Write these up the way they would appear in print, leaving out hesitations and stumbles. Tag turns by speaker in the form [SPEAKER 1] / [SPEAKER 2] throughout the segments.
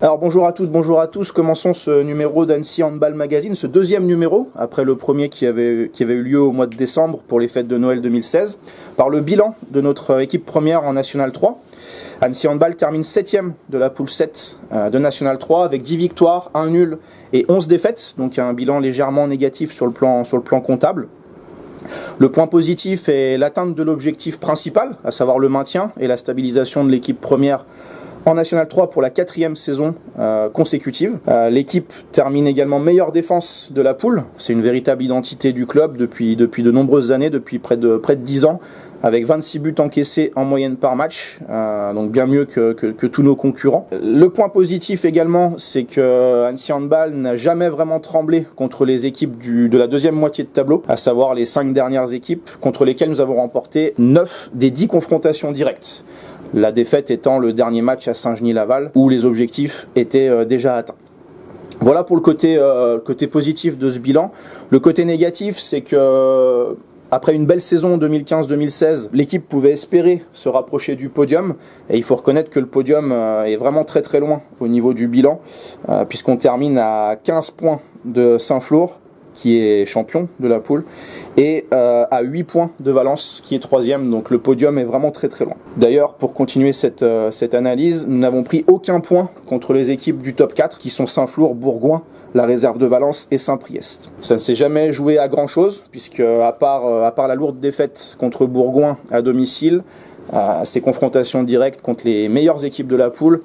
[SPEAKER 1] Alors bonjour à toutes, bonjour à tous, commençons ce numéro d'Annecy Handball Magazine, ce deuxième numéro, après le premier qui avait eu lieu au mois de décembre pour les fêtes de Noël 2016, par le bilan de notre équipe première en National 3. Annecy Handball termine 7ème de la poule 7 de National 3 avec 10 victoires, 1 nul et 11 défaites, donc un bilan légèrement négatif sur le plan comptable. Le point positif est l'atteinte de l'objectif principal, à savoir le maintien et la stabilisation de l'équipe première en National 3 pour la 4e saison consécutive. L'équipe termine également meilleure défense de la poule. C'est une véritable identité du club depuis de nombreuses années, depuis près de 10 ans, avec 26 buts encaissés en moyenne par match, donc bien mieux que tous nos concurrents. Le point positif également, c'est que Annecy Handball n'a jamais vraiment tremblé contre les équipes de la deuxième moitié de tableau, à savoir les 5 dernières équipes contre lesquelles nous avons remporté 9 des 10 confrontations directes. La défaite étant le dernier match à Saint-Genis-Laval où les objectifs étaient déjà atteints. Voilà pour le côté positif de ce bilan. Le côté négatif, c'est que après une belle saison 2015-2016, l'équipe pouvait espérer se rapprocher du podium. Et il faut reconnaître que le podium est vraiment très très loin au niveau du bilan, puisqu'on termine à 15 points de Saint-Flour, qui est champion de la poule, et à 8 points de Valence, qui est 3e, donc le podium est vraiment très très loin. D'ailleurs, pour continuer cette analyse, nous n'avons pris aucun point contre les équipes du top 4, qui sont Saint-Flour, Bourgoin, la réserve de Valence et Saint-Priest. Ça ne s'est jamais joué à grand chose, puisque à part la lourde défaite contre Bourgoin à domicile, ces confrontations directes contre les meilleures équipes de la poule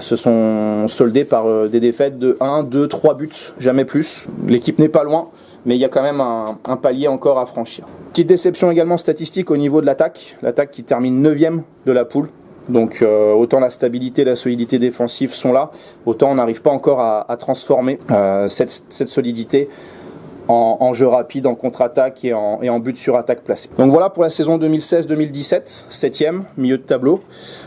[SPEAKER 1] se sont soldés par des défaites de 1, 2, 3 buts, jamais plus. L'équipe n'est pas loin, mais il y a quand même un palier encore à franchir. Petite déception également statistique au niveau de l'attaque qui termine 9e de la poule. Donc autant la stabilité et la solidité défensive sont là, autant on n'arrive pas encore à transformer cette solidité en jeu rapide, en contre-attaque et en but sur attaque placée. Donc voilà pour la saison 2016-2017, 7e, milieu de tableau.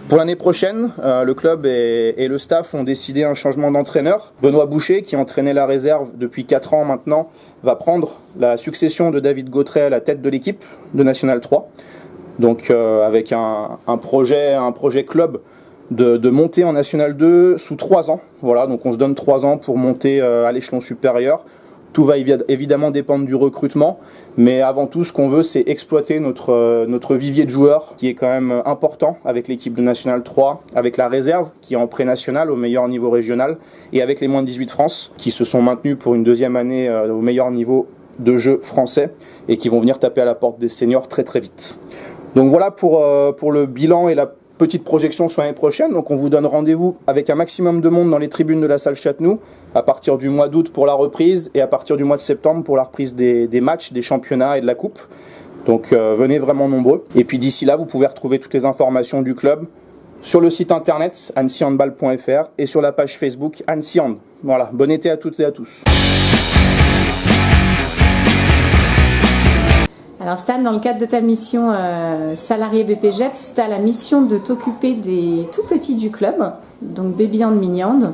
[SPEAKER 1] Pour l'année prochaine, le club et le staff ont décidé un changement d'entraîneur. Benoît Boucher, qui entraînait la réserve depuis 4 ans maintenant, va prendre la succession de David Gautret à la tête de l'équipe de National 3. Donc avec un projet club de monter en National 2 sous 3 ans. Voilà, donc on se donne 3 ans pour monter à l'échelon supérieur. Tout va évidemment dépendre du recrutement, mais avant tout, ce qu'on veut, c'est exploiter notre vivier de joueurs, qui est quand même important avec l'équipe de National 3, avec la réserve, qui est en pré-national au meilleur niveau régional, et avec les moins de 18 France, qui se sont maintenus pour une deuxième année au meilleur niveau de jeu français, et qui vont venir taper à la porte des seniors très très vite. Donc voilà pour le bilan et la petite projection sur l'année prochaine. Donc on vous donne rendez-vous avec un maximum de monde dans les tribunes de la salle Chateaunoux à partir du mois d'août pour la reprise et à partir du mois de septembre pour la reprise des matchs, des championnats et de la coupe. Donc venez vraiment nombreux. Et puis d'ici là, vous pouvez retrouver toutes les informations du club sur le site internet annecyhandball.fr et sur la page Facebook Annecy Hand. Voilà, bon été à toutes et à tous.
[SPEAKER 2] Alors Stan, dans le cadre de ta mission salarié BPGEPS, tu as la mission de t'occuper des tout petits du club, donc Baby Hand, Mini Hand.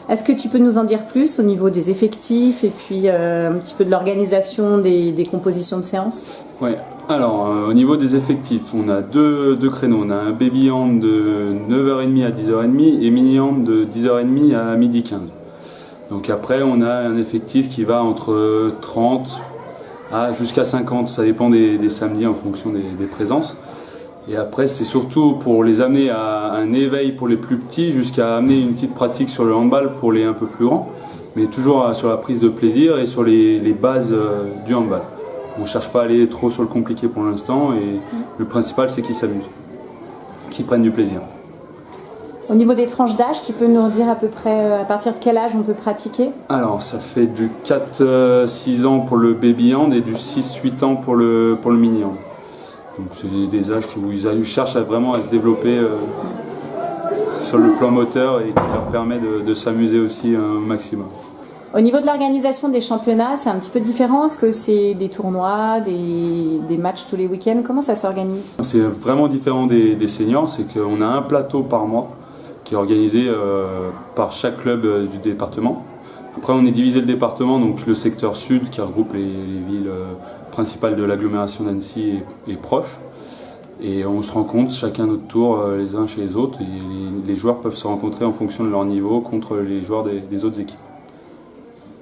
[SPEAKER 2] Est-ce que tu peux nous en dire plus au niveau des effectifs et puis un petit peu de l'organisation des compositions de séances ?
[SPEAKER 3] Oui, alors au niveau des effectifs, on a deux créneaux. On a un Baby Hand de 9h30 à 10h30 et Mini Hand de 10h30 à 12h15. Donc après, on a un effectif qui va entre 30 jusqu'à 50, ça dépend des samedis en fonction des présences. Et après, c'est surtout pour les amener à un éveil pour les plus petits, jusqu'à amener une petite pratique sur le handball pour les un peu plus grands, mais toujours sur la prise de plaisir et sur les bases du handball. On ne cherche pas à aller trop sur le compliqué pour l'instant, et le principal, c'est qu'ils s'amusent, qu'ils prennent du plaisir.
[SPEAKER 2] Au niveau des tranches d'âge, tu peux nous dire à peu près à partir de quel âge on peut pratiquer ?
[SPEAKER 3] Alors, ça fait du 4-6 ans pour le baby hand et du 6-8 ans pour le mini hand. Donc c'est des âges où ils cherchent vraiment à se développer sur le plan moteur et qui leur permet de s'amuser aussi un maximum.
[SPEAKER 2] Au niveau de l'organisation des championnats, c'est un petit peu différent. Est-ce que c'est des tournois, des matchs tous les week-ends? Comment ça s'organise?
[SPEAKER 3] C'est vraiment différent des seniors, c'est qu'on a un plateau par mois qui est organisé par chaque club du département. Après on est divisé le département, donc le secteur sud qui regroupe les villes principales de l'agglomération d'Annecy est proche. Et on se rencontre chacun notre tour les uns chez les autres et les joueurs peuvent se rencontrer en fonction de leur niveau contre les joueurs des autres équipes.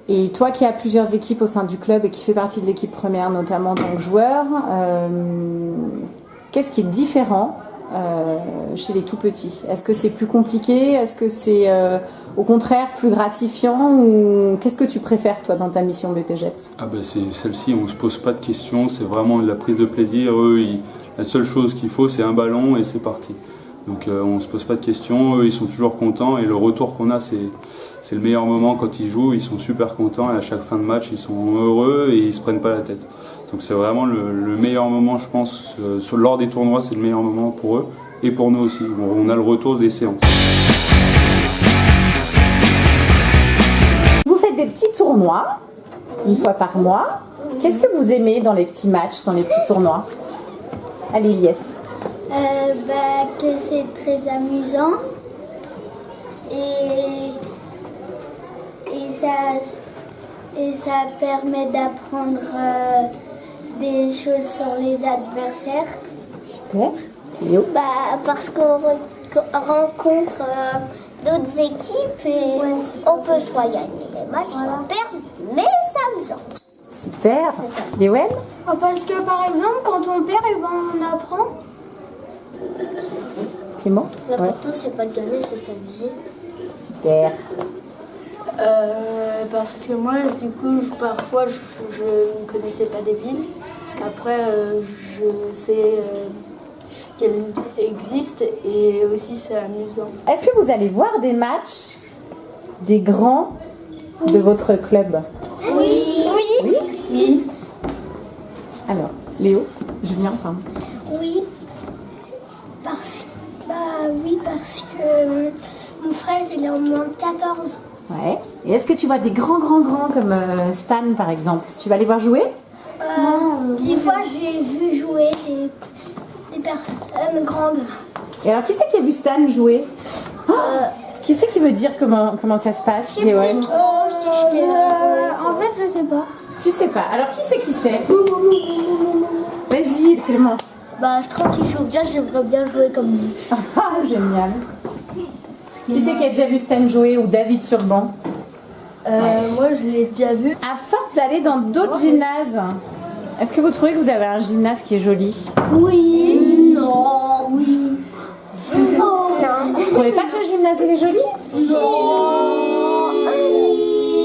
[SPEAKER 2] Et toi qui as plusieurs équipes au sein du club et qui fais partie de l'équipe première notamment en tant que joueur, qu'est-ce qui est différent chez les tout petits? Est-ce que c'est plus compliqué? Est-ce que c'est au contraire plus gratifiant? Ou qu'est-ce que tu préfères toi dans ta mission BPGEPS?
[SPEAKER 3] C'est celle-ci, on ne se pose pas de questions, c'est vraiment de la prise de plaisir. Eux, la seule chose qu'il faut c'est un ballon et c'est parti. Donc on ne se pose pas de questions, eux ils sont toujours contents et le retour qu'on a c'est le meilleur moment quand ils jouent, ils sont super contents et à chaque fin de match ils sont heureux et ils ne se prennent pas la tête. Donc c'est vraiment le meilleur moment je pense, lors des tournois c'est le meilleur moment pour eux et pour nous aussi, on a le retour des séances.
[SPEAKER 2] Vous faites des petits tournois, une fois par mois. Qu'est-ce que vous aimez dans les petits matchs, dans les petits tournois? Allez Ilyes.
[SPEAKER 4] Que c'est très amusant et ça permet d'apprendre des choses sur les adversaires.
[SPEAKER 2] Super. Léo.
[SPEAKER 4] Parce qu'on rencontre d'autres équipes et on peut soit gagner les matchs, soit perdre, mais c'est amusant.
[SPEAKER 2] Super. Léouen.
[SPEAKER 5] Parce que par exemple, quand on perd, on apprend.
[SPEAKER 2] Clément.
[SPEAKER 4] L'important c'est pas de gagner, c'est s'amuser.
[SPEAKER 2] Super.
[SPEAKER 5] Parce que moi, du coup, parfois, je ne connaissais pas des villes. Après, je sais qu'elles existent et aussi c'est amusant.
[SPEAKER 2] Est-ce que vous allez voir des matchs des grands de votre club?
[SPEAKER 4] Oui.
[SPEAKER 2] Oui. Alors, Léo, Julien, pardon.
[SPEAKER 4] Oui. Parce que mon frère il est en moins de 14.
[SPEAKER 2] Ouais. Et est-ce que tu vois des grands comme Stan par exemple? Tu vas les voir jouer?
[SPEAKER 4] Des fois j'ai vu jouer des personnes grandes.
[SPEAKER 2] Et alors, qui c'est qui a vu Stan jouer? Qui c'est qui veut dire comment ça se passe, Léouen?
[SPEAKER 5] En fait, je sais pas.
[SPEAKER 2] Tu sais pas. Alors, qui c'est? Vas-y, Clément.
[SPEAKER 4] Je trouve qu'il joue bien, j'aimerais bien jouer comme lui.
[SPEAKER 2] Ah, génial. Qui c'est qui a déjà vu Stan jouer ou David sur le banc?
[SPEAKER 5] Moi, je l'ai déjà vu.
[SPEAKER 2] À force d'aller dans d'autres gymnases, est-ce que vous trouvez que vous avez un gymnase qui est joli?
[SPEAKER 4] Oui. Non. Oui. Non.
[SPEAKER 2] Vous trouvez pas que le gymnase il est joli?
[SPEAKER 4] Non.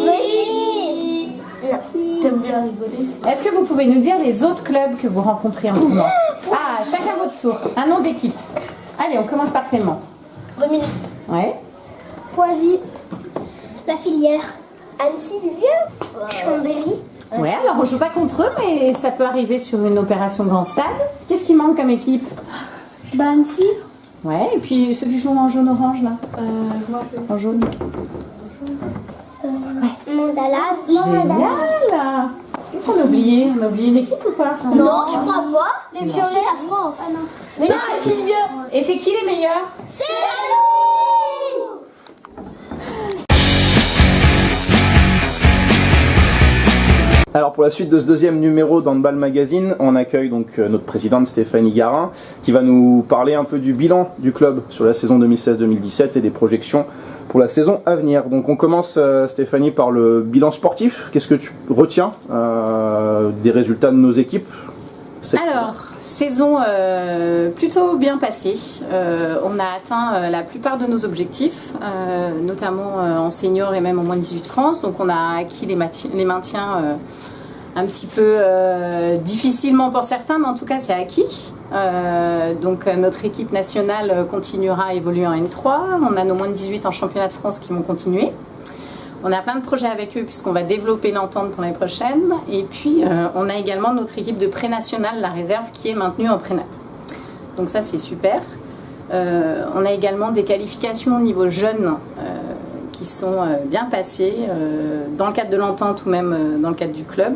[SPEAKER 4] Mais si.
[SPEAKER 5] T'aimes bien rigoler?
[SPEAKER 2] Est-ce que vous pouvez nous dire les autres clubs que vous rencontrez en tournoi? Ah, chacun votre tour. Un nom d'équipe. Allez, on commence par Clément.
[SPEAKER 4] Dominique.
[SPEAKER 2] Ouais.
[SPEAKER 4] Poisy. La Filière. Annecy-Vieux. Chambéry.
[SPEAKER 2] Ouais, alors on joue pas contre eux, mais ça peut arriver sur une opération grand stade. Qu'est-ce qui manque comme équipe?
[SPEAKER 5] Annecy.
[SPEAKER 2] Ouais, et puis ceux qui jouent en jaune-orange là. En jaune.
[SPEAKER 4] Mandalas.
[SPEAKER 2] Génial! Qu'est-ce qu'on a oublié? On a oublié une équipe ou pas?
[SPEAKER 4] Non, je crois pas. Les Violets, la France. Mais non, c'est Vieux.
[SPEAKER 2] Et c'est qui les meilleurs?
[SPEAKER 4] C'est nous.
[SPEAKER 1] Alors pour la suite de ce deuxième numéro d'Handball Magazine, on accueille donc notre présidente Stéphanie Garin qui va nous parler un peu du bilan du club sur la saison 2016-2017 et des projections pour la saison à venir. Donc on commence Stéphanie par le bilan sportif. Qu'est-ce que tu retiens des résultats de nos équipes cette
[SPEAKER 2] Alors, saison plutôt bien passée. On a atteint la plupart de nos objectifs, notamment en senior et même en moins de 18 France. Donc on a acquis les maintiens un petit peu difficilement pour certains, mais en tout cas c'est acquis. Donc notre équipe nationale continuera à évoluer en N3. On a nos moins de 18 en championnat de France qui vont continuer. On a plein de projets avec eux puisqu'on va développer l'entente pour l'année prochaine. Et puis, on a également notre équipe de pré-nationale, la réserve, qui est maintenue en pré-nat. Donc ça, c'est super. On a également des qualifications au niveau jeune qui sont bien passées dans le cadre de l'entente ou même dans le cadre du club.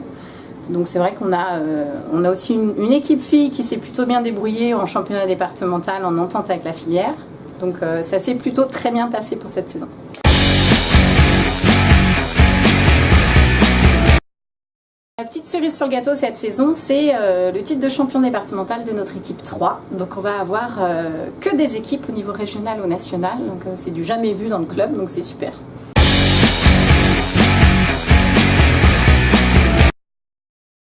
[SPEAKER 2] Donc c'est vrai qu'on a aussi une équipe fille qui s'est plutôt bien débrouillée en championnat départemental en entente avec la filière. Donc ça s'est plutôt très bien passé pour cette saison. La petite cerise sur le gâteau cette saison, c'est le titre de champion départemental de notre équipe 3. Donc on va avoir que des équipes au niveau régional ou national. Donc c'est du jamais vu dans le club, donc c'est super.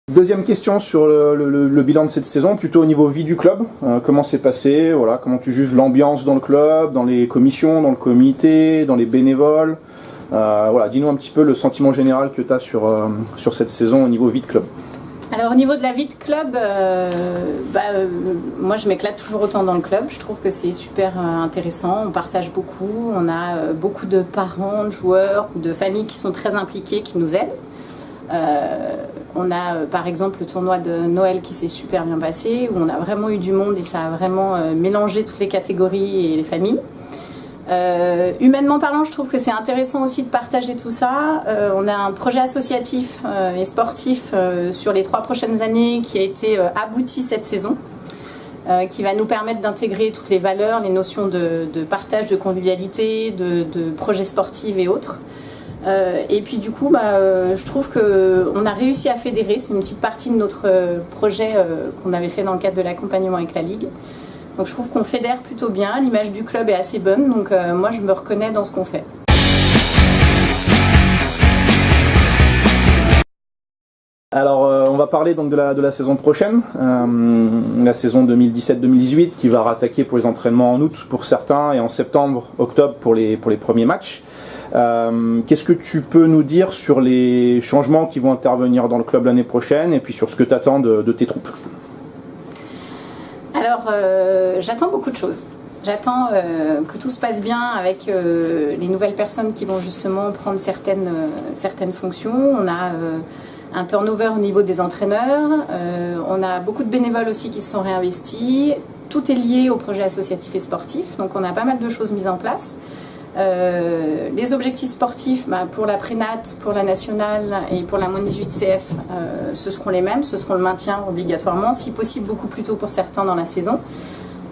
[SPEAKER 1] Deuxième question sur le bilan de cette saison, plutôt au niveau vie du club. Comment c'est passé, voilà, comment tu juges l'ambiance dans le club, dans les commissions, dans le comité, dans les bénévoles. Voilà, dis-nous un petit peu le sentiment général que tu as sur cette saison au niveau vie de club.
[SPEAKER 2] Alors au niveau de la vie de club, moi je m'éclate toujours autant dans le club. Je trouve que c'est super intéressant, on partage beaucoup, on a beaucoup de parents, de joueurs ou de familles qui sont très impliqués, qui nous aident. On a par exemple le tournoi de Noël qui s'est super bien passé, où on a vraiment eu du monde et ça a vraiment mélangé toutes les catégories et les familles. Humainement parlant, je trouve que c'est intéressant aussi de partager tout ça. On a un projet associatif et sportif sur les 3 prochaines années qui a été abouti cette saison, qui va nous permettre d'intégrer toutes les valeurs, les notions de partage, de convivialité, de projets sportifs et autres. Et puis du coup, je trouve qu'on a réussi à fédérer, c'est une petite partie de notre projet qu'on avait fait dans le cadre de l'accompagnement avec la Ligue. Donc je trouve qu'on fédère plutôt bien, l'image du club est assez bonne, donc moi je me reconnais dans ce qu'on fait.
[SPEAKER 1] Alors on va parler donc de la saison prochaine, la saison 2017-2018 qui va rattaquer pour les entraînements en août pour certains et en septembre-octobre pour les premiers matchs. Qu'est-ce que tu peux nous dire sur les changements qui vont intervenir dans le club l'année prochaine et puis sur ce que tu attends de tes troupes?
[SPEAKER 2] Alors j'attends beaucoup de choses. J'attends que tout se passe bien avec les nouvelles personnes qui vont justement prendre certaines fonctions. On a un turnover au niveau des entraîneurs, on a beaucoup de bénévoles aussi qui se sont réinvestis. Tout est lié au projet associatif et sportif, donc on a pas mal de choses mises en place. Les objectifs sportifs pour la prénat, pour la nationale et pour la moins de 18 CF, ce seront les mêmes, ce seront le maintien obligatoirement, si possible beaucoup plus tôt pour certains dans la saison.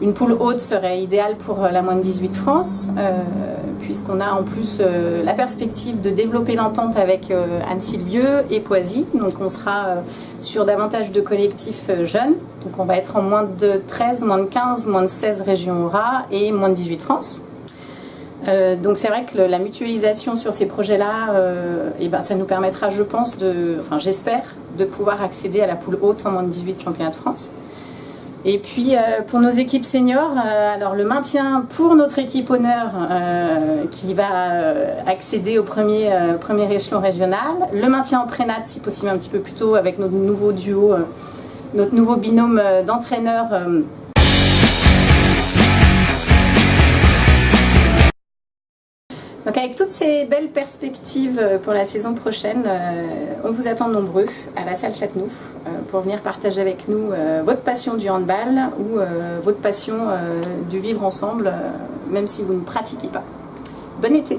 [SPEAKER 2] Une poule haute serait idéale pour la moins de 18 France, puisqu'on a en plus la perspective de développer l'entente avec Anne-Sylvieux et Poisy, donc on sera sur davantage de collectifs jeunes, donc on va être en moins de 13, moins de 15, moins de 16 régions aura et moins de 18 France. Donc c'est vrai que la mutualisation sur ces projets-là, ça nous permettra, je pense, j'espère, de pouvoir accéder à la poule haute en moins de 18 championnats de France. Et puis pour nos équipes seniors, alors le maintien pour notre équipe honneur qui va accéder au premier échelon régional, le maintien en prénat si possible un petit peu plus tôt avec notre nouveau duo, notre nouveau binôme d'entraîneurs. Donc avec toutes ces belles perspectives pour la saison prochaine, on vous attend nombreux à la salle Châtenouf pour venir partager avec nous votre passion du handball ou votre passion du vivre ensemble, même si vous ne pratiquez pas. Bon été!